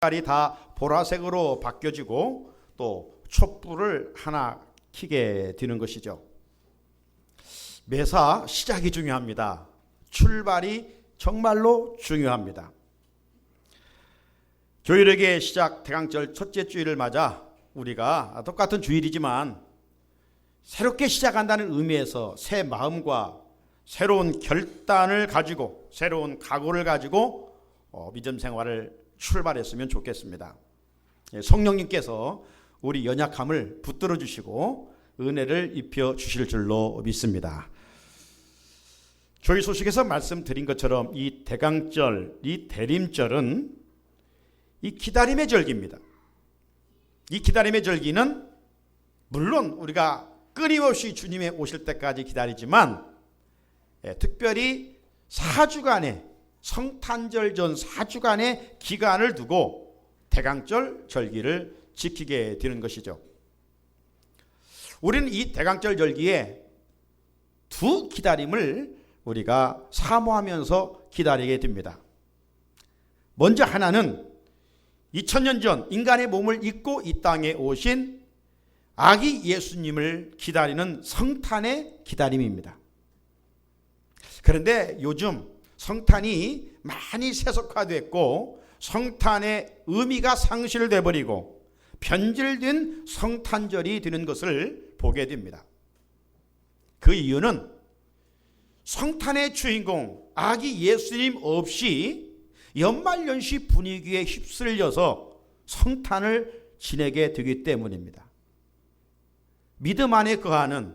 색깔이 다 보라색으로 바뀌어지고 또 촛불을 하나 켜게 되는 것이죠. 매사 시작이 중요합니다. 출발이 정말로 중요합니다. 교회력의 시작 대강절 첫째 주일을 맞아 우리가 똑같은 주일이지만 새롭게 시작한다는 의미에서 새 마음과 새로운 결단을 가지고 새로운 각오를 가지고 믿음 생활을 출발했으면 좋겠습니다. 성령님께서 우리 연약함을 붙들어 주시고 은혜를 입혀 주실 줄로 믿습니다. 저희 소식에서 말씀드린 것처럼 이 대강절, 이 대림절은 이 기다림의 절기입니다. 이 기다림의 절기는 물론 우리가 끊임없이 주님의 오실 때까지 기다리지만 특별히 4주간의 성탄절 전 4주간의 기간을 두고 대강절 절기를 지키게 되는 것이죠. 우리는 이 대강절 절기에 두 기다림을 우리가 사모하면서 기다리게 됩니다. 먼저 하나는 2000년 전 인간의 몸을 입고 이 땅에 오신 아기 예수님을 기다리는 성탄의 기다림입니다. 그런데 요즘 성탄이 많이 세속화됐고 성탄의 의미가 상실돼 버리고 변질된 성탄절이 되는 것을 보게 됩니다. 그 이유는 성탄의 주인공 아기 예수님 없이 연말연시 분위기에 휩쓸려서 성탄을 지내게 되기 때문입니다. 믿음 안에 거하는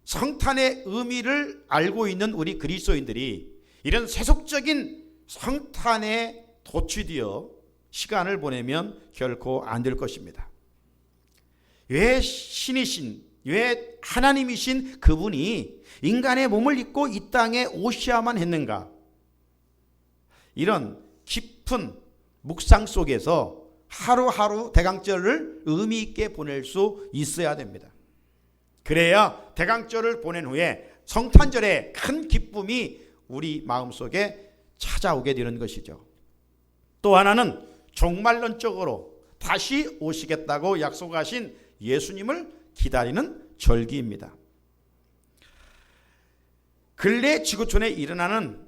성탄의 의미를 알고 있는 우리 그리스도인들이 이런 세속적인 성탄에 도취되어 시간을 보내면 결코 안 될 것입니다. 왜 신이신, 왜 하나님이신 그분이 인간의 몸을 입고 이 땅에 오셔야만 했는가? 이런 깊은 묵상 속에서 하루하루 대강절을 의미 있게 보낼 수 있어야 됩니다. 그래야 대강절을 보낸 후에 성탄절의 큰 기쁨이 우리 마음속에 찾아오게 되는 것이죠. 또 하나는 종말론적으로 다시 오시겠다고 약속하신 예수님을 기다리는 절기입니다. 근래 지구촌에 일어나는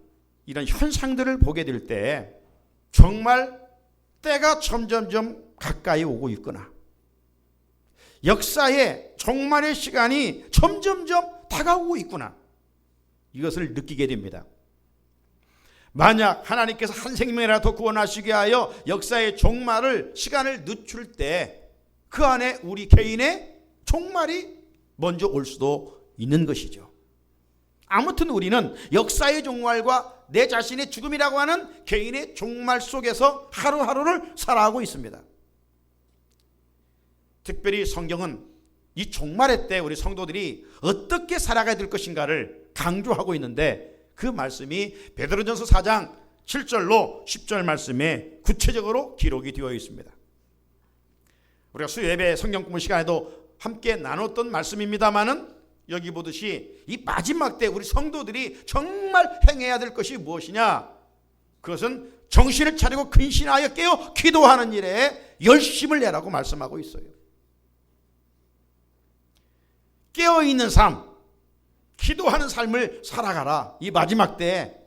이런 현상들을 보게 될 때 정말 때가 점점점 가까이 오고 있구나. 역사의 종말의 시간이 점점점 다가오고 있구나. 이것을 느끼게 됩니다. 만약 하나님께서 한 생명이라도 구원하시게 하여 역사의 종말을 시간을 늦출 때 그 안에 우리 개인의 종말이 먼저 올 수도 있는 것이죠. 아무튼 우리는 역사의 종말과 내 자신의 죽음이라고 하는 개인의 종말 속에서 하루하루를 살아가고 있습니다. 특별히 성경은 이 종말의 때 우리 성도들이 어떻게 살아가야 될 것인가를 강조하고 있는데 그 말씀이 베드로전서 4장 7절로 10절 말씀에 구체적으로 기록이 되어 있습니다. 우리가 수요예배 성경 공부 시간에도 함께 나눴던 말씀입니다마는 여기 보듯이 이 마지막 때 우리 성도들이 정말 행해야 될 것이 무엇이냐? 그것은 정신을 차리고 근신하여 깨어 기도하는 일에 열심을 내라고 말씀하고 있어요. 깨어있는 삶, 기도하는 삶을 살아가라. 이 마지막 때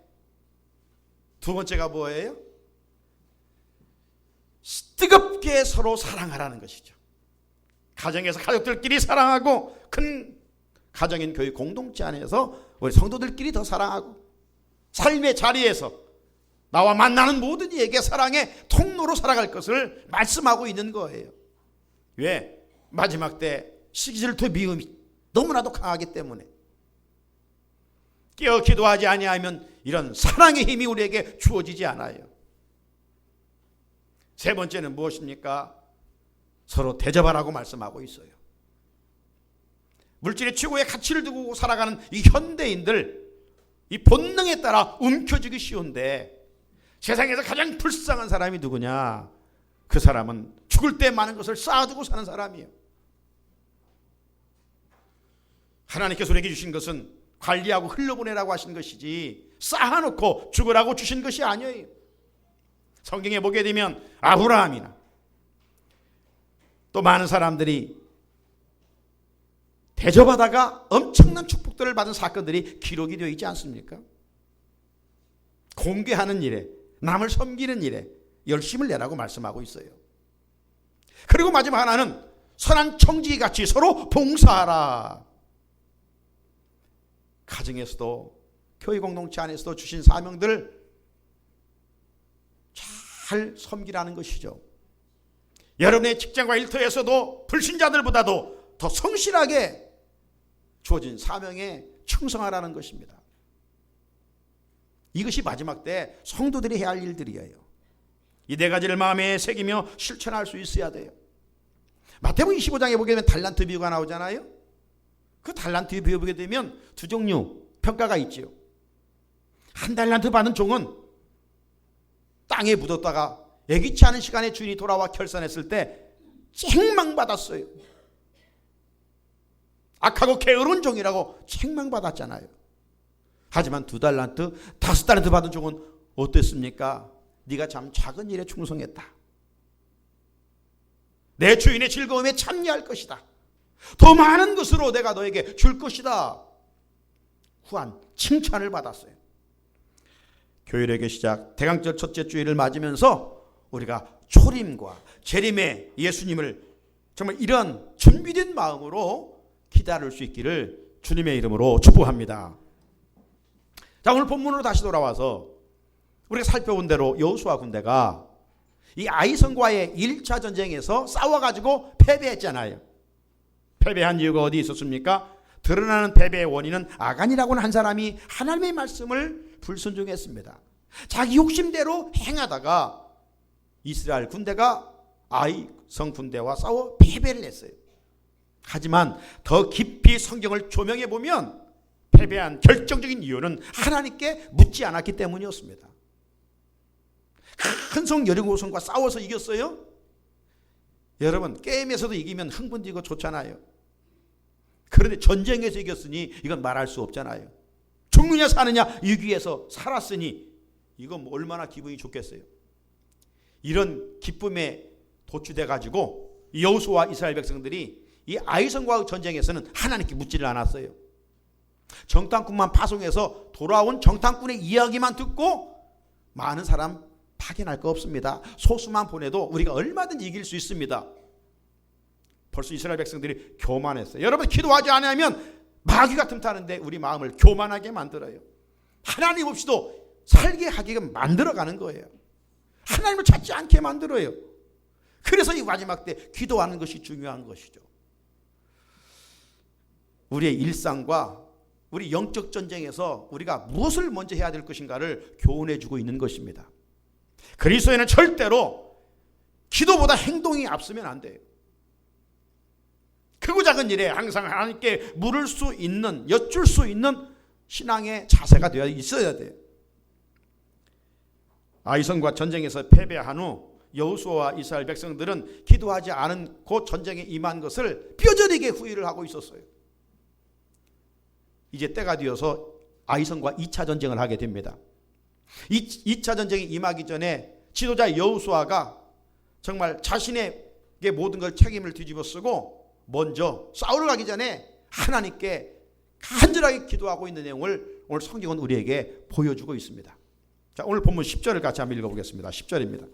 두 번째가 뭐예요? 뜨겁게 서로 사랑하라는 것이죠. 가정에서 가족들끼리 사랑하고 큰 가정인 교회 공동체 안에서 우리 성도들끼리 더 사랑하고 삶의 자리에서 나와 만나는 모든 이에게 사랑의 통로로 살아갈 것을 말씀하고 있는 거예요. 왜? 마지막 때 시기질투 미움이 너무나도 강하기 때문에 깨어 기도하지 아니하면 이런 사랑의 힘이 우리에게 주어지지 않아요. 세 번째는 무엇입니까? 서로 대접하라고 말씀하고 있어요. 물질의 최고의 가치를 두고 살아가는 이 현대인들, 이 본능에 따라 움켜쥐기 쉬운데 세상에서 가장 불쌍한 사람이 누구냐? 그 사람은 죽을 때 많은 것을 쌓아두고 사는 사람이에요. 하나님께서 우리에게 주신 것은 관리하고 흘려보내라고 하신 것이지 쌓아놓고 죽으라고 주신 것이 아니에요. 성경에 보게 되면 아브라함이나 또 많은 사람들이 대접하다가 엄청난 축복들을 받은 사건들이 기록이 되어 있지 않습니까? 공개하는 일에, 남을 섬기는 일에 열심을 내라고 말씀하고 있어요. 그리고 마지막 하나는 선한 청지기같이 서로 봉사하라. 가정에서도 교회 공동체 안에서도 주신 사명들 잘 섬기라는 것이죠. 여러분의 직장과 일터에서도 불신자들보다도 더 성실하게 주어진 사명에 충성하라는 것입니다. 이것이 마지막 때 성도들이 해야 할 일들이에요. 이 네 가지를 마음에 새기며 실천할 수 있어야 돼요. 마태복음 25장에 보게 되면 달란트 비유가 나오잖아요. 그 달란트 비유 보게 되면 두 종류 평가가 있지요. 한 달란트 받은 종은 땅에 묻었다가 예기치 않은 시간에 주인이 돌아와 결산했을 때 책망받았어요. 악하고 게으른 종이라고 책망받았잖아요. 하지만 2달란트, 5달란트 받은 종은 어땠습니까? 네가 참 작은 일에 충성했다. 내 주인의 즐거움에 참여할 것이다. 더 많은 것으로 내가 너에게 줄 것이다. 후한 칭찬을 받았어요. 교회력의 시작 대강절 첫째 주일을 맞으면서 우리가 초림과 재림의 예수님을 정말 이런 준비된 마음으로 기다릴 수 있기를 주님의 이름으로 축복합니다. 자, 오늘 본문으로 다시 돌아와서 우리가 살펴본 대로 여호수아 군대가 이 아이성과의 1차 전쟁에서 싸워가지고 패배했잖아요. 패배한 이유가 어디 있었습니까? 드러나는 패배의 원인은 아간이라고 하는 한 사람이 하나님의 말씀을 불순종했습니다. 자기 욕심대로 행하다가 이스라엘 군대가 아이성 군대와 싸워 패배를 했어요. 하지만 더 깊이 성경을 조명해 보면 패배한 결정적인 이유는 하나님께 묻지 않았기 때문이었습니다. 큰 성 여리고성과 싸워서 이겼어요? 여러분, 게임에서도 이기면 흥분되고 좋잖아요. 그런데 전쟁에서 이겼으니 이건 말할 수 없잖아요. 죽느냐 사느냐 위기에서 살았으니 이건 뭐 얼마나 기분이 좋겠어요. 이런 기쁨에 도취돼 가지고 여호수아와 이스라엘 백성들이 이 아이성과 전쟁에서는 하나님께 묻지를 않았어요. 정탐꾼만 파송해서 돌아온 정탐꾼의 이야기만 듣고 많은 사람 파견할 거 없습니다. 소수만 보내도 우리가 얼마든지 이길 수 있습니다. 벌써 이스라엘 백성들이 교만했어요. 여러분, 기도하지 않으면 마귀가 틈타는데 우리 마음을 교만하게 만들어요. 하나님 없이도 살게 하게 만들어가는 거예요. 하나님을 찾지 않게 만들어요. 그래서 이 마지막 때 기도하는 것이 중요한 것이죠. 우리의 일상과 우리 영적 전쟁에서 우리가 무엇을 먼저 해야 될 것인가를 교훈해 주고 있는 것입니다. 그리스도인은 절대로 기도보다 행동이 앞서면 안 돼요. 크고 작은 일에 항상 하나님께 물을 수 있는, 여쭐 수 있는 신앙의 자세가 되어 있어야 돼요. 아이성과 전쟁에서 패배한 후 여호수아와 이스라엘 백성들은 기도하지 않은 그 전쟁에 임한 것을 뼈저리게 후회를 하고 있었어요. 이제 때가 되어서 아이성과 2차 전쟁을 하게 됩니다. 2차 전쟁에 임하기 전에 지도자 여호수아가 정말 자신에게 모든 걸 책임을 뒤집어 쓰고 먼저 싸우러 가기 전에 하나님께 간절하게 기도하고 있는 내용을 오늘 성경은 우리에게 보여주고 있습니다. 자, 오늘 본문 10절을 같이 한번 읽어보겠습니다. 10절입니다.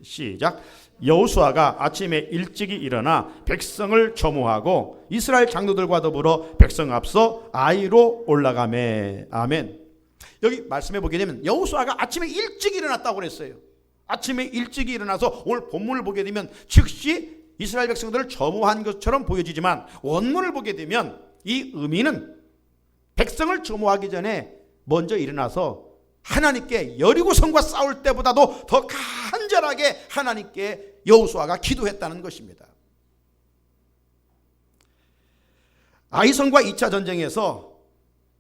시작. 여호수아가 아침에 일찍이 일어나 백성을 점호하고 이스라엘 장로들과 더불어 백성 앞서 아이로 올라가매. 아멘. 여기 말씀해 보게 되면 여호수아가 아침에 일찍 일어났다고 그랬어요. 아침에 일찍 일어나서 오늘 본문을 보게 되면 즉시 이스라엘 백성들을 점호한 것처럼 보여지지만 원문을 보게 되면 이 의미는 백성을 점호하기 전에 먼저 일어나서 하나님께 여리고성과 싸울 때보다도 더 간절하게 하나님께 여호수아가 기도했다는 것입니다. 아이성과 2차 전쟁에서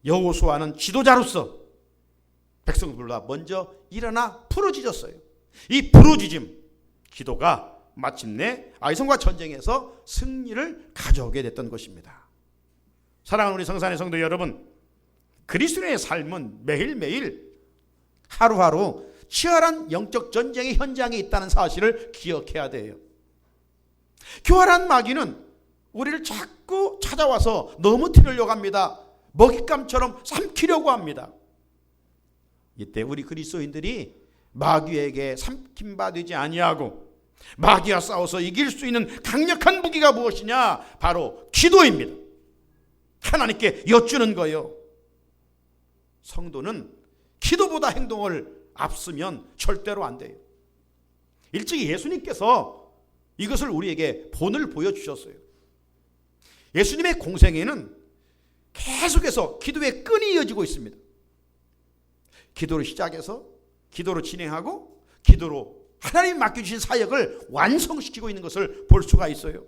여호수아는 지도자로서 백성들보다 먼저 일어나 부르짖었어요. 이 부르짖음, 기도가 마침내 아이성과 전쟁에서 승리를 가져오게 됐던 것입니다. 사랑하는 우리 성산의 성도 여러분, 그리스도인의 삶은 매일매일 하루하루 치열한 영적 전쟁의 현장에 있다는 사실을 기억해야 돼요. 교활한 마귀는 우리를 자꾸 찾아와서 넘어뜨리려고 합니다. 먹잇감처럼 삼키려고 합니다. 이때 우리 그리스도인들이 마귀에게 삼킴바 되지 아니하고 마귀와 싸워서 이길 수 있는 강력한 무기가 무엇이냐? 바로 기도입니다. 하나님께 여쭈는 거예요. 성도는 기도보다 행동을 앞서면 절대로 안 돼요. 일찍이 예수님께서 이것을 우리에게 본을 보여주셨어요. 예수님의 공생애는 계속해서 기도의 끈이 이어지고 있습니다. 기도로 시작해서 기도로 진행하고 기도로 하나님 맡겨주신 사역을 완성시키고 있는 것을 볼 수가 있어요.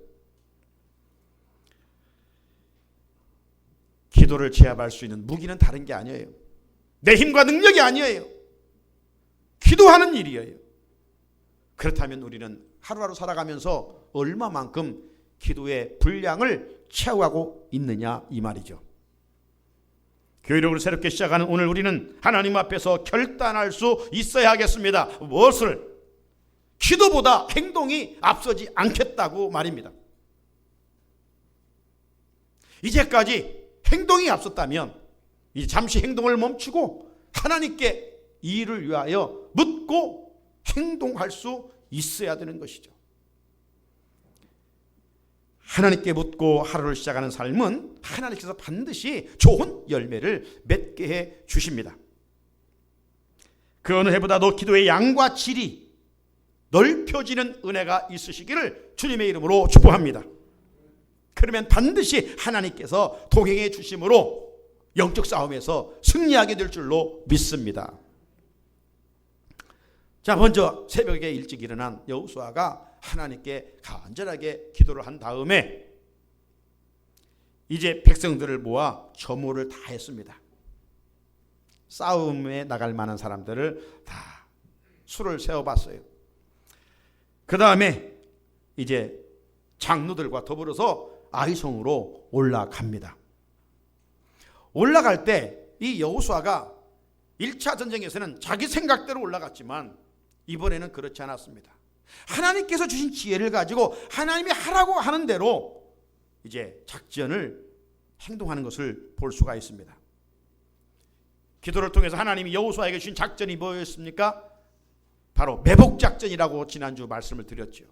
기도를 제압할 수 있는 무기는 다른 게 아니에요. 내 힘과 능력이 아니에요. 기도하는 일이에요. 그렇다면 우리는 하루하루 살아가면서 얼마만큼 기도의 분량을 채워가고 있느냐 이 말이죠. 교회력을 새롭게 시작하는 오늘 우리는 하나님 앞에서 결단할 수 있어야 하겠습니다. 무엇을? 기도보다 행동이 앞서지 않겠다고 말입니다. 이제까지 행동이 앞섰다면 이제 잠시 행동을 멈추고 하나님께 이 일을 위하여 묻고 행동할 수 있어야 되는 것이죠. 하나님께 묻고 하루를 시작하는 삶은 하나님께서 반드시 좋은 열매를 맺게 해 주십니다. 그 어느 해보다도 기도의 양과 질이 넓혀지는 은혜가 있으시기를 주님의 이름으로 축복합니다. 그러면 반드시 하나님께서 동행해 주심으로 영적 싸움에서 승리하게 될 줄로 믿습니다. 자, 먼저 새벽에 일찍 일어난 여호수아가 하나님께 간절하게 기도를 한 다음에 이제 백성들을 모아 점호를 다 했습니다. 싸움에 나갈 만한 사람들을 다 수를 세워봤어요. 그 다음에 이제 장로들과 더불어서 아이성으로 올라갑니다. 올라갈 때 이 여호수아가 1차 전쟁에서는 자기 생각대로 올라갔지만 이번에는 그렇지 않았습니다. 하나님께서 주신 지혜를 가지고 하나님이 하라고 하는 대로 이제 작전을 행동하는 것을 볼 수가 있습니다. 기도를 통해서 하나님이 여호수아에게 주신 작전이 뭐였습니까? 바로 매복작전이라고 지난주 말씀을 드렸죠.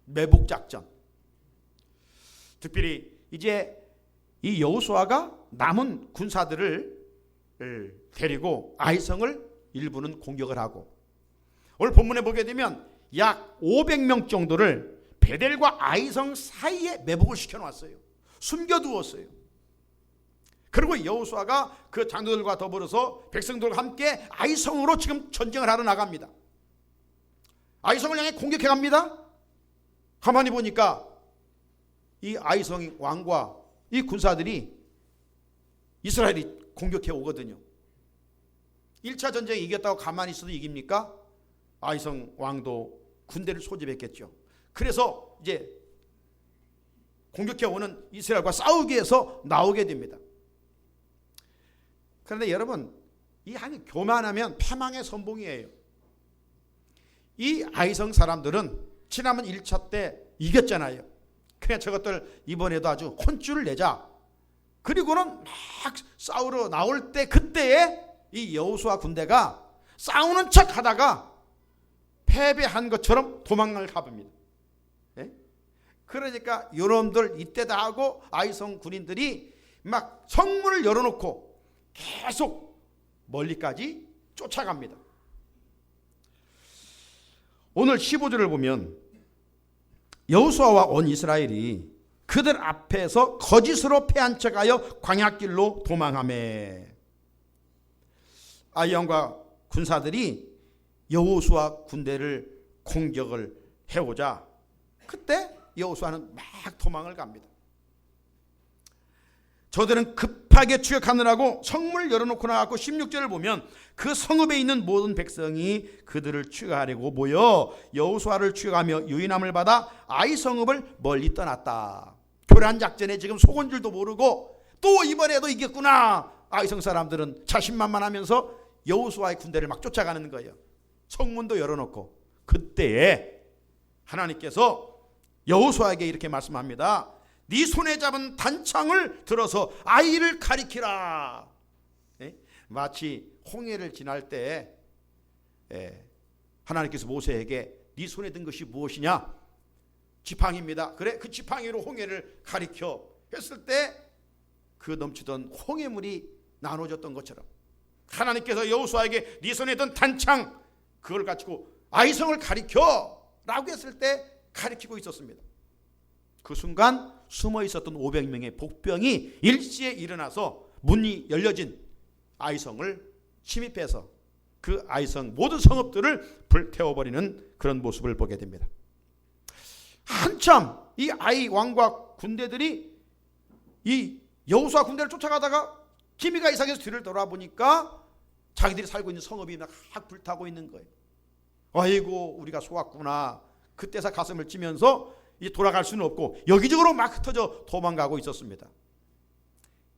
매복작전. 특별히 이제 이 여호수아가 남은 군사들을 데리고 아이성을 일부는 공격을 하고 오늘 본문에 보게 되면 약 500명 정도를 베델과 아이성 사이에 매복을 시켜놨어요. 숨겨두었어요. 그리고 여호수아가 그 장로들과 더불어서 백성들과 함께 아이성으로 지금 전쟁을 하러 나갑니다. 아이성을 향해 공격해 갑니다. 가만히 보니까 이 아이성 왕과 이 군사들이 이스라엘이 공격해 오거든요. 1차 전쟁에 이겼다고 가만히 있어도 이깁니까? 아이성 왕도 군대를 소집했겠죠. 그래서 이제 공격해 오는 이스라엘과 싸우기 위해서 나오게 됩니다. 그런데 여러분, 이 한 교만하면 패망의 선봉이에요. 이 아이성 사람들은 지난번 1차 때 이겼잖아요. 그냥 저것들 이번에도 아주 혼쭐을 내자. 그리고는 막 싸우러 나올 때 그때에 이 여호수아 군대가 싸우는 척 하다가 패배한 것처럼 도망을 가봅니다. 예? 그러니까 여러분들 이때다 하고 아이성 군인들이 막 성문을 열어놓고 계속 멀리까지 쫓아갑니다. 오늘 15절을 보면 여호수아와 온 이스라엘이 그들 앞에서 거짓으로 패한 척하여 광야길로 도망하매 아이영과 군사들이 여호수아 군대를 공격을 해오자 그때 여호수아는 막 도망을 갑니다. 저들은 급하게 추격하느라고 성문을 열어놓고 나갔고 16절을 보면 그 성읍에 있는 모든 백성이 그들을 추격하려고 모여 여호수아를 추격하며 유인함을 받아 아이 성읍을 멀리 떠났다. 교란 작전에 지금 속은 줄도 모르고 또 이번에도 이겼구나. 아이성 사람들은 자신만만하면서 여호수아의 군대를 막 쫓아가는 거예요. 성문도 열어놓고 그때에 하나님께서 여호수아에게 이렇게 말씀합니다. 네 손에 잡은 단창을 들어서 아이를 가리키라. 마치 홍해를 지날 때 하나님께서 모세에게 네 손에 든 것이 무엇이냐? 지팡이입니다. 그래, 그 지팡이로 홍해를 가리켜 했을 때 그 넘치던 홍해물이 나눠졌던 것처럼 하나님께서 여호수아에게 네 손에 든 단창 그걸 가지고 아이성을 가리켜 라고 했을 때 가리키고 있었습니다. 그 순간 숨어 있었던 500명의 복병이 일시에 일어나서 문이 열려진 아이성을 침입해서 그 아이성 모든 성읍들을 불태워버리는 그런 모습을 보게 됩니다. 한참 이 아이 왕과 군대들이 이 여호수아 군대를 쫓아가다가 기미가 이상해서 뒤를 돌아보니까 자기들이 살고 있는 성읍이 막 불타고 있는 거예요. 아이고 우리가 속았구나. 그때서 가슴을 찌면서 이 돌아갈 수는 없고 여기저기로 막 흩어져 도망가고 있었습니다.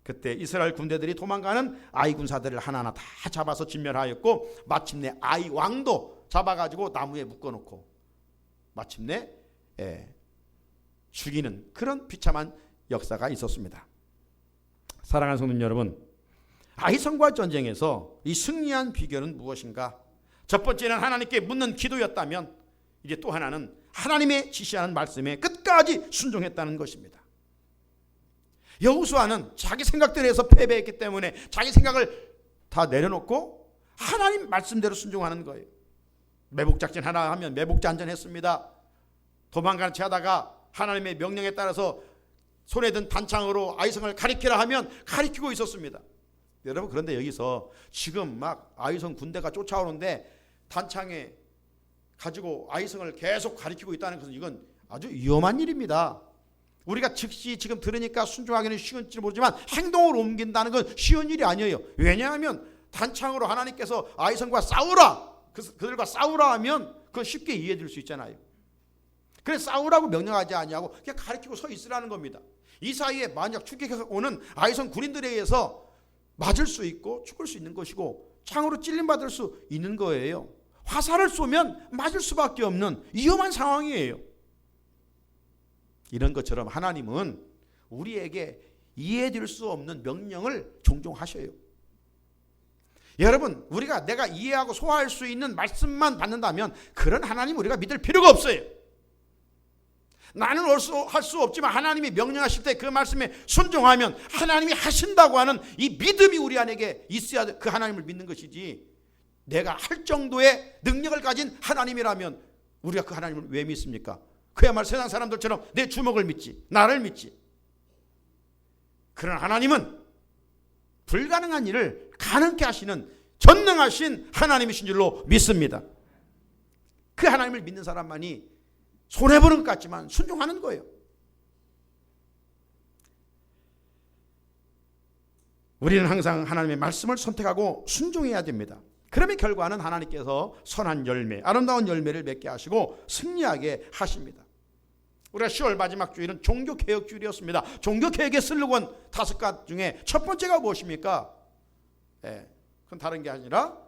그때 이스라엘 군대들이 도망가는 아이 군사들을 하나하나 다 잡아서 진멸하였고 마침내 아이 왕도 잡아가지고 나무에 묶어놓고 마침내 죽이는 그런 비참한 역사가 있었습니다. 사랑하는 성도 여러분, 아이성과 전쟁에서 이 승리한 비결은 무엇인가? 첫 번째는 하나님께 묻는 기도였다면 이제 또 하나는 하나님의 지시하는 말씀에 끝까지 순종했다는 것입니다. 여호수아는 자기 생각대로 패배했기 때문에 자기 생각을 다 내려놓고 하나님 말씀대로 순종하는 거예요. 매복작전 하나 하면 매복장전했습니다. 도망가는 채 하다가 하나님의 명령에 따라서 손에 든 단창으로 아이성을 가리키라 하면 가리키고 있었습니다. 여러분, 그런데 여기서 지금 막 아이성 군대가 쫓아오는데 단창에 가지고 아이성을 계속 가리키고 있다는 것은 이건 아주 위험한 일입니다. 우리가 즉시 지금 들으니까 순종하기는 쉬운지 모르지만 행동으로 옮긴다는 건 쉬운 일이 아니에요. 왜냐하면 단창으로 하나님께서 아이성과 싸우라, 그들과 싸우라 하면 그건 쉽게 이해될 수 있잖아요. 그래서 싸우라고 명령하지 아니하고 그냥 가리키고 서 있으라는 겁니다. 이 사이에 만약 추격해 오는 아이성 군인들에 의해서 맞을 수 있고 죽을 수 있는 것이고 창으로 찔림받을 수 있는 거예요. 화살을 쏘면 맞을 수밖에 없는 위험한 상황이에요. 이런 것처럼 하나님은 우리에게 이해될 수 없는 명령을 종종 하셔요. 여러분, 우리가 내가 이해하고 소화할 수 있는 말씀만 받는다면 그런 하나님 우리가 믿을 필요가 없어요. 나는 할 수 없지만 하나님이 명령하실 때 그 말씀에 순종하면 하나님이 하신다고 하는 이 믿음이 우리 안에 있어야 그 하나님을 믿는 것이지, 내가 할 정도의 능력을 가진 하나님이라면 우리가 그 하나님을 왜 믿습니까? 그야말로 세상 사람들처럼 내 주먹을 믿지, 나를 믿지. 그런 하나님은 불가능한 일을 가능케 하시는 전능하신 하나님이신 줄로 믿습니다. 그 하나님을 믿는 사람만이 손해보는 것 같지만 순종하는 거예요. 우리는 항상 하나님의 말씀을 선택하고 순종해야 됩니다. 그러면 결과는 하나님께서 선한 열매, 아름다운 열매를 맺게 하시고 승리하게 하십니다. 우리가 10월 마지막 주일은 종교개혁 주일이었습니다. 종교개혁의 슬로건 5가지 중에 첫 번째가 무엇입니까? 그건 다른 게 아니라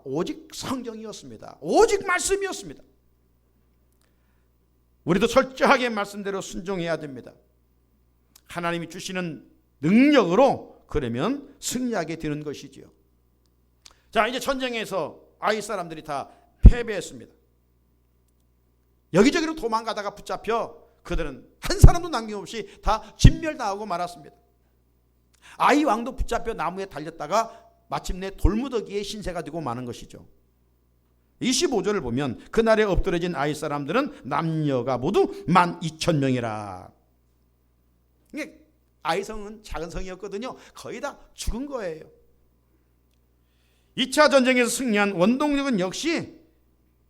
오직 성경이었습니다. 오직 말씀이었습니다. 우리도 철저하게 말씀대로 순종해야 됩니다. 하나님이 주시는 능력으로 그러면 승리하게 되는 것이지요. 자, 이제 전쟁에서 아이 사람들이 다 패배했습니다. 여기저기로 도망가다가 붙잡혀 그들은 한 사람도 남김없이 다 진멸당하고 말았습니다. 아이 왕도 붙잡혀 나무에 달렸다가 마침내 돌무더기에 신세가 되고 마는 것이죠. 25절을 보면 그날에 엎드려진 아이 사람들은 남녀가 모두 12,000명이라. 이게 아이성은 작은 성이었거든요. 거의 다 죽은 거예요. 2차 전쟁에서 승리한 원동력은 역시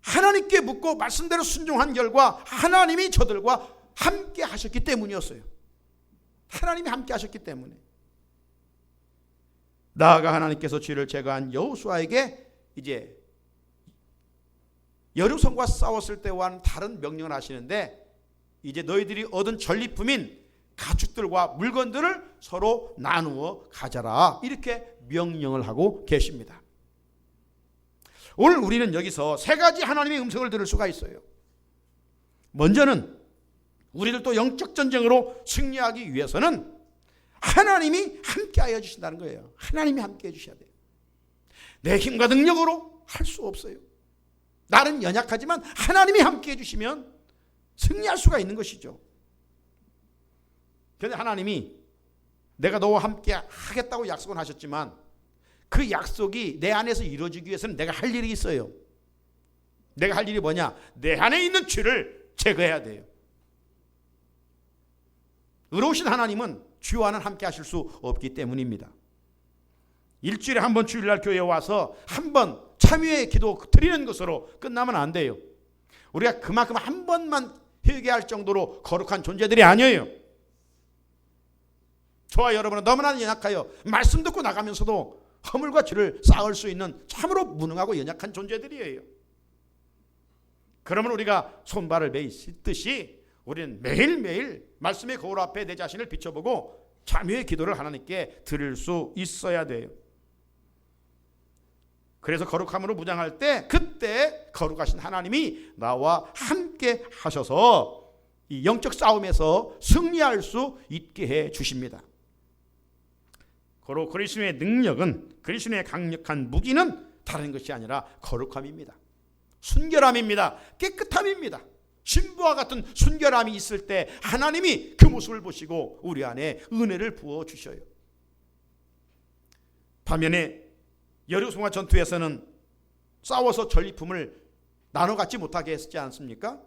하나님께 묻고 말씀대로 순종한 결과 하나님이 저들과 함께 하셨기 때문이었어요. 하나님이 함께 하셨기 때문에. 나아가 하나님께서 죄를 제거한 여호수아에게 이제 여리고성과 싸웠을 때와는 다른 명령을 하시는데, 이제 너희들이 얻은 전리품인 가축들과 물건들을 서로 나누어 가져라, 이렇게 명령을 하고 계십니다. 오늘 우리는 여기서 세 가지 하나님의 음성을 들을 수가 있어요. 먼저는 우리를 또 영적 전쟁으로 승리하기 위해서는 하나님이 함께하여 주신다는 거예요. 하나님이 함께해 주셔야 돼요. 내 힘과 능력으로 할 수 없어요. 나는 연약하지만 하나님이 함께해 주시면 승리할 수가 있는 것이죠. 그런데 하나님이 내가 너와 함께 하겠다고 약속은 하셨지만 그 약속이 내 안에서 이루어지기 위해서는 내가 할 일이 있어요. 내가 할 일이 뭐냐? 내 안에 있는 죄를 제거해야 돼요. 의로우신 하나님은 죄와는 함께 하실 수 없기 때문입니다. 일주일에 한 번 주일날 교회에 와서 한 번 참여의 기도 드리는 것으로 끝나면 안 돼요. 우리가 그만큼 한 번만 회개할 정도로 거룩한 존재들이 아니에요. 저와 여러분은 너무나 연약하여 말씀 듣고 나가면서도 허물과 죄를 쌓을 수 있는 참으로 무능하고 연약한 존재들이에요. 그러면 우리가 손발을 매이듯이 우리는 매일매일 말씀의 거울 앞에 내 자신을 비춰보고 참여의 기도를 하나님께 드릴 수 있어야 돼요. 그래서 거룩함으로 무장할 때 그때 거룩하신 하나님이 나와 함께 하셔서 이 영적 싸움에서 승리할 수 있게 해 주십니다. 바로 그리스도의 능력은, 그리스도의 강력한 무기는 다른 것이 아니라 거룩함입니다. 순결함입니다. 깨끗함입니다. 신부와 같은 순결함이 있을 때 하나님이 그 모습을 보시고 우리 안에 은혜를 부어주셔요. 반면에 여리고성과 전투에서는 싸워서 전리품을 나눠 갖지 못하게 했지 않습니까?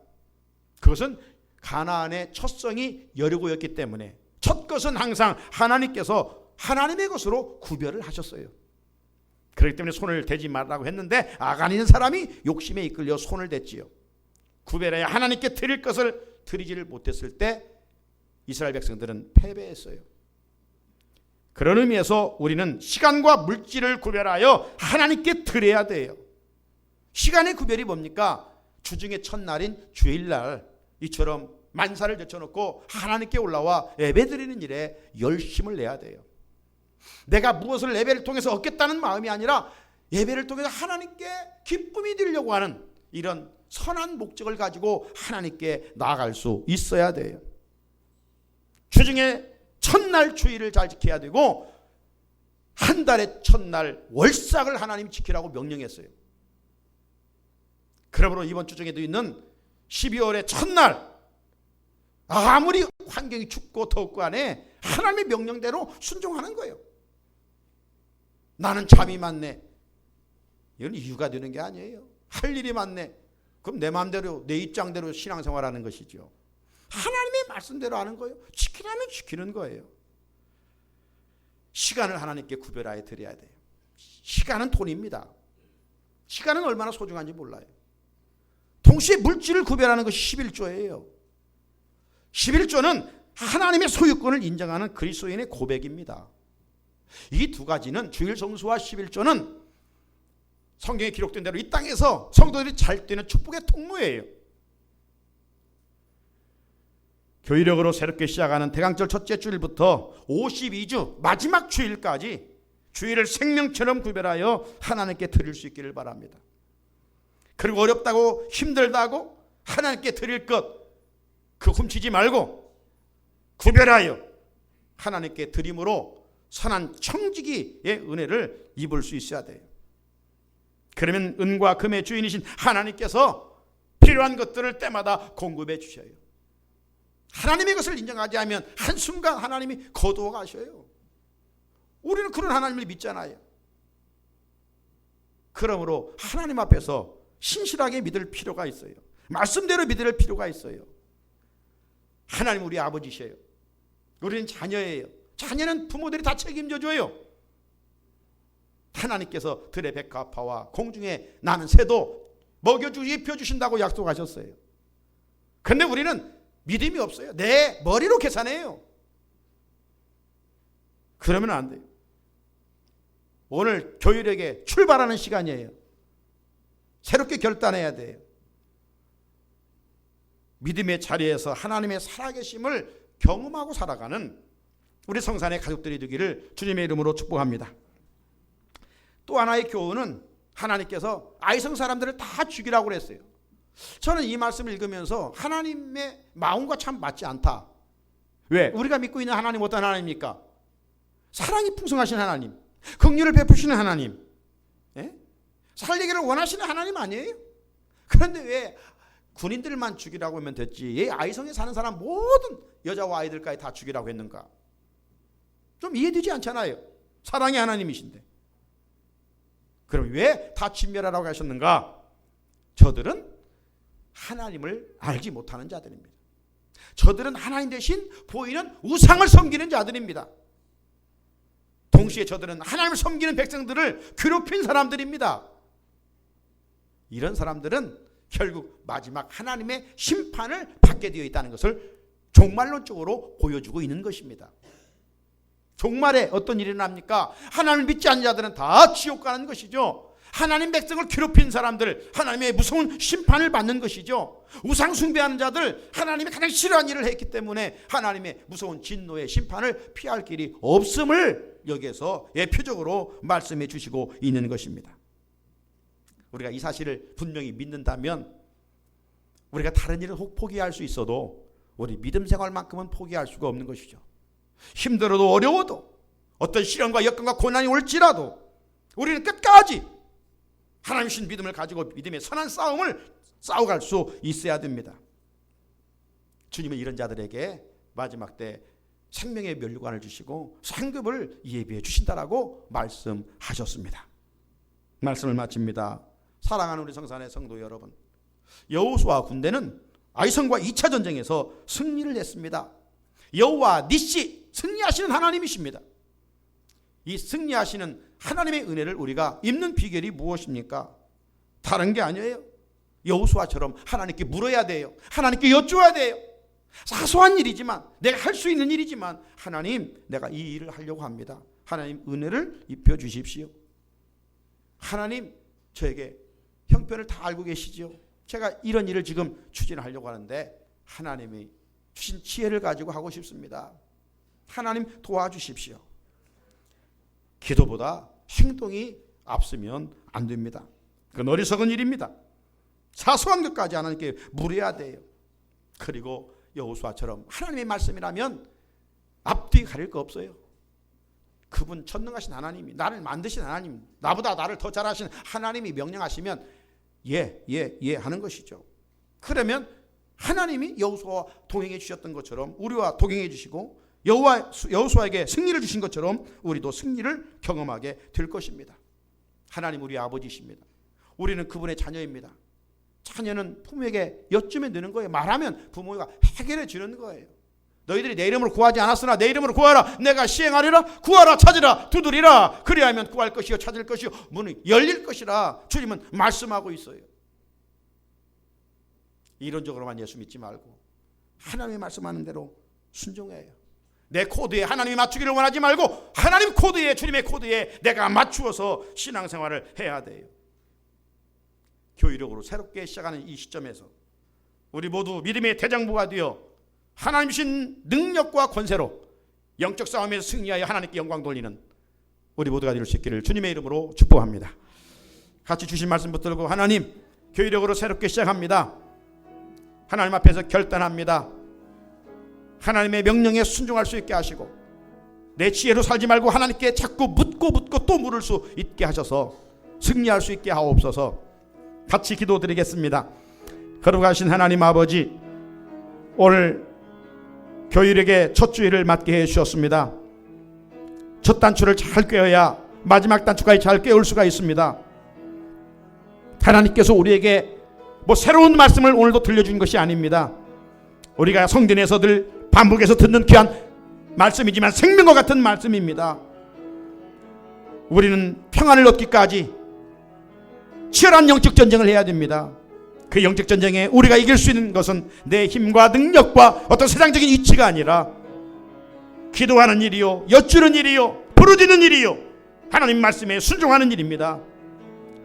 그것은 가나안의 첫성이 여리고였기 때문에 첫 것은 항상 하나님께서 하나님의 것으로 구별을 하셨어요. 그렇기 때문에 손을 대지 말라고 했는데 아간 있는 사람이 욕심에 이끌려 손을 댔지요. 구별해야 하나님께 드릴 것을 드리지를 못했을 때 이스라엘 백성들은 패배했어요. 그런 의미에서 우리는 시간과 물질을 구별하여 하나님께 드려야 돼요. 시간의 구별이 뭡니까? 주중의 첫날인 주일날 이처럼 만사를 제쳐놓고 하나님께 올라와 예배드리는 일에 열심을 내야 돼요. 내가 무엇을 예배를 통해서 얻겠다는 마음이 아니라 예배를 통해서 하나님께 기쁨이 되려고 하는 이런 선한 목적을 가지고 하나님께 나아갈 수 있어야 돼요. 주중에 첫날 주일을 잘 지켜야 되고 한 달의 첫날 월삭을 하나님이 지키라고 명령했어요. 그러므로 이번 주중에도 있는 12월의 첫날 아무리 환경이 춥고 덥고 하네 하나님의 명령대로 순종하는 거예요. 나는 잠이 많네. 이건 이유가 되는 게 아니에요. 할 일이 많네. 그럼 내 마음대로 내 입장대로 신앙생활하는 것이죠. 하나님의 말씀대로 하는 거예요. 지키라면 지키는 거예요. 시간을 하나님께 구별하여 드려야 돼요. 시간은 돈입니다. 시간은 얼마나 소중한지 몰라요. 동시에 물질을 구별하는 것이 11조예요. 11조는 하나님의 소유권을 인정하는 그리스도인의 고백입니다. 이 두 가지는 주일 성수와 11조는 성경에 기록된 대로 이 땅에서 성도들이 잘 되는 축복의 통로예요. 교회력으로 새롭게 시작하는 대강절 첫째 주일부터 52주 마지막 주일까지 주일을 생명처럼 구별하여 하나님께 드릴 수 있기를 바랍니다. 그리고 어렵다고 힘들다고 하나님께 드릴 것 그 훔치지 말고 구별하여 하나님께 드림으로 선한 청지기의 은혜를 입을 수 있어야 돼요. 그러면 은과 금의 주인이신 하나님께서 필요한 것들을 때마다 공급해 주셔요. 하나님의 것을 인정하지 않으면 한순간 하나님이 거두어 가셔요. 우리는 그런 하나님을 믿잖아요. 그러므로 하나님 앞에서 신실하게 믿을 필요가 있어요. 말씀대로 믿을 필요가 있어요. 하나님 우리 아버지셔요. 우리는 자녀예요. 자녀는 부모들이 다 책임져줘요. 하나님께서 들의 백합화와 공중에 나는 새도 먹여주고 입혀주신다고 약속하셨어요. 그런데 우리는 믿음이 없어요. 내 머리로 계산해요. 그러면 안 돼요. 오늘 교회력에 출발하는 시간이에요. 새롭게 결단해야 돼요. 믿음의 자리에서 하나님의 살아계심을 경험하고 살아가는 우리 성산의 가족들이 되기를 주님의 이름으로 축복합니다. 또 하나의 교훈은 하나님께서 아이성 사람들을 다 죽이라고 그랬어요. 저는 이 말씀을 읽으면서 하나님의 마음과 참 맞지 않다. 왜? 우리가 믿고 있는 하나님 어떤 하나님입니까? 사랑이 풍성하신 하나님, 긍휼을 베푸시는 하나님, 예? 살리기를 원하시는 하나님 아니에요? 그런데 왜 군인들만 죽이라고 하면 됐지 왜 아이성에 사는 사람 모든 여자와 아이들까지 다 죽이라고 했는가? 좀 이해되지 않잖아요. 사랑의 하나님이신데. 그럼 왜 다 진멸하라고 하셨는가? 저들은 하나님을 알지 못하는 자들입니다. 저들은 하나님 대신 보이는 우상을 섬기는 자들입니다. 동시에 저들은 하나님을 섬기는 백성들을 괴롭힌 사람들입니다. 이런 사람들은 결국 마지막 하나님의 심판을 받게 되어 있다는 것을 종말론적으로 보여주고 있는 것입니다. 종말에 어떤 일이 납니까? 하나님을 믿지 않는 자들은 다 지옥 가는 것이죠. 하나님 백성을 괴롭힌 사람들 하나님의 무서운 심판을 받는 것이죠. 우상 숭배하는 자들 하나님이 가장 싫어하는 일을 했기 때문에 하나님의 무서운 진노의 심판을 피할 길이 없음을 여기에서 예표적으로 말씀해 주시고 있는 것입니다. 우리가 이 사실을 분명히 믿는다면 우리가 다른 일을 포기할 수 있어도 우리 믿음 생활만큼은 포기할 수가 없는 것이죠. 힘들어도 어려워도 어떤 시련과 역경과 고난이 올지라도 우리는 끝까지 하나님 신 믿음을 가지고 믿음의 선한 싸움을 싸워갈 수 있어야 됩니다. 주님은 이런 자들에게 마지막 때 생명의 면류관을 주시고 상급을 예비해 주신다라고 말씀하셨습니다. 말씀을 마칩니다. 사랑하는 우리 성산의 성도 여러분, 여호수아 군대는 아이성과 2차 전쟁에서 승리를 했습니다. 여호와 니시, 승리하시는 하나님이십니다. 이 승리하시는 하나님의 은혜를 우리가 입는 비결이 무엇입니까? 다른 게 아니에요. 여호수아처럼 하나님께 물어야 돼요. 하나님께 여쭈어야 돼요. 사소한 일이지만, 내가 할 수 있는 일이지만, 하나님, 내가 이 일을 하려고 합니다. 하나님 은혜를 입혀 주십시오. 하나님, 저에게 형편을 다 알고 계시죠. 제가 이런 일을 지금 추진하려고 하는데 하나님이 주신 지혜를 가지고 하고 싶습니다. 하나님 도와주십시오. 기도보다 행동이 앞서면 안 됩니다. 그건 어리석은 일입니다. 사소한 것까지 하나님께 물어야 돼요. 그리고 여호수아처럼 하나님의 말씀이라면 앞뒤 가릴 거 없어요. 그분 전능하신 하나님이, 나를 만드신 하나님, 나보다 나를 더 잘하신 하나님이 명령하시면 예 하는 것이죠. 그러면 하나님이 여호수아와 동행해 주셨던 것처럼 우리와 동행해 주시고 여호수아에게 승리를 주신 것처럼 우리도 승리를 경험하게 될 것입니다. 하나님 우리 아버지십니다. 우리는 그분의 자녀입니다. 자녀는 부모에게 여쭈면 되는 거예요. 말하면 부모가 해결해 주는 거예요. 너희들이 내 이름으로 구하지 않았으나 내 이름으로 구하라. 내가 시행하리라. 구하라, 찾으라, 두드리라. 그리하면 구할 것이요 찾을 것이요 문이 열릴 것이라 주님은 말씀하고 있어요. 이론적으로만 예수 믿지 말고 하나님이 말씀하는 대로 순종해요. 내 코드에 하나님이 맞추기를 원하지 말고 하나님 코드에, 주님의 코드에 내가 맞추어서 신앙생활을 해야 돼요. 교회력으로 새롭게 시작하는 이 시점에서 우리 모두 믿음의 대장부가 되어 하나님 주신 능력과 권세로 영적 싸움에서 승리하여 하나님께 영광 돌리는 우리 모두가 될 수 있기를 주님의 이름으로 축복합니다. 같이 주신 말씀 붙들고 하나님, 교회력으로 새롭게 시작합니다. 하나님 앞에서 결단합니다. 하나님의 명령에 순종할 수 있게 하시고 내 지혜로 살지 말고 하나님께 자꾸 묻고 또 물을 수 있게 하셔서 승리할 수 있게 하옵소서. 같이 기도드리겠습니다. 거룩하신 하나님 아버지, 오늘 교일에게 첫 주일을 맡게 해주셨습니다. 첫 단추를 잘 꿰어야 마지막 단추까지 잘 꿰울 수가 있습니다. 하나님께서 우리에게 새로운 말씀을 오늘도 들려준 것이 아닙니다. 우리가 성전에서 늘 반복해서 듣는 귀한 말씀이지만 생명과 같은 말씀입니다. 우리는 평안을 얻기까지 치열한 영적 전쟁을 해야 됩니다. 그 영적 전쟁에 우리가 이길 수 있는 것은 내 힘과 능력과 어떤 세상적인 이치가 아니라 기도하는 일이요, 여쭈는 일이요, 부르짖는 일이요, 하나님 말씀에 순종하는 일입니다.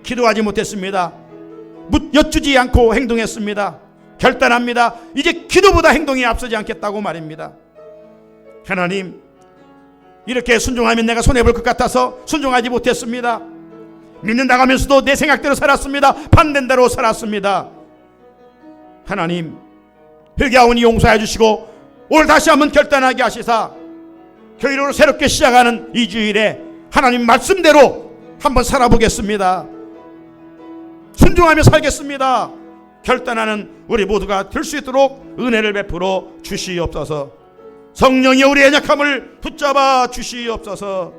기도하지 못했습니다. 여쭈지 않고 행동했습니다. 결단합니다. 이제 기도보다 행동이 앞서지 않겠다고 말입니다. 하나님, 이렇게 순종하면 내가 손해볼 것 같아서 순종하지 못했습니다. 믿는다고 하면서도 내 생각대로 살았습니다. 반대는 대로 살았습니다. 하나님, 회개하오니 용서해 주시고 오늘 다시 한번 결단하게 하시사 교회로 새롭게 시작하는 이 주일에 하나님 말씀대로 한번 살아보겠습니다. 순종하며 살겠습니다. 결단하는 우리 모두가 될 수 있도록 은혜를 베풀어 주시옵소서. 성령이 우리의 연약함을 붙잡아 주시옵소서.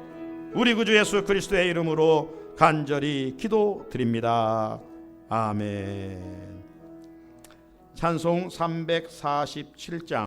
우리 구주 예수 그리스도의 이름으로 간절히 기도드립니다. 아멘. 찬송 347장